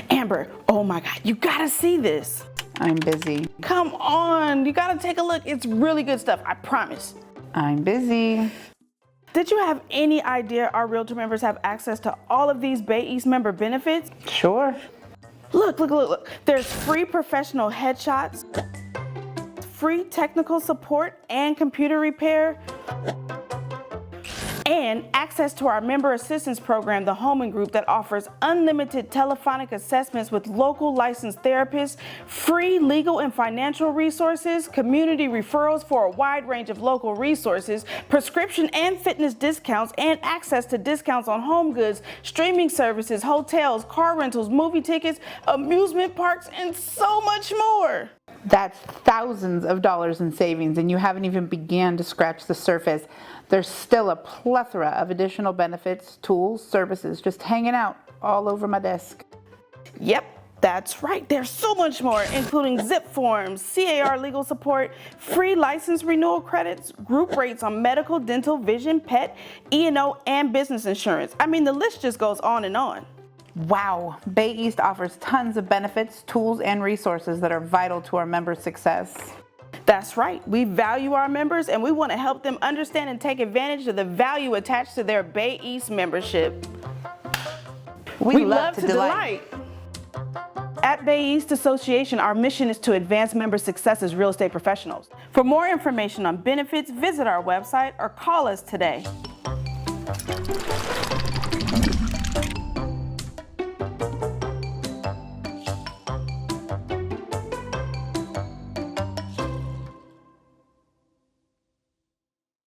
Amber, oh my God, you gotta see this. I'm busy. Come on, you gotta take a look. It's really good stuff, I promise. I'm busy. Did you have any idea our Realtor members have access to all of these Bay East member benefits? Sure. Look. There's free professional headshots, free technical support and computer repair, and access to our member assistance program, the Holman Group, that offers unlimited telephonic assessments with local licensed therapists, free legal and financial resources, community referrals for a wide range of local resources, prescription and fitness discounts, and access to discounts on home goods, streaming services, hotels, car rentals, movie tickets, amusement parks, and so much more. That's thousands of dollars in savings, and you haven't even began to scratch the surface. There's still a plethora of additional benefits, tools, services just hanging out all over my desk. Yep, that's right. There's so much more, including zip forms, CAR legal support, free license renewal credits, group rates on medical, dental, vision, pet, E&O, and business insurance. I mean, the list just goes on and on. Wow, Bay East offers tons of benefits, tools, and resources that are vital to our members' success. That's right. We value our members and we want to help them understand and take advantage of the value attached to their Bay East membership. We love to delight. At Bay East Association, our mission is to advance member success as real estate professionals. For more information on benefits, visit our website or call us today.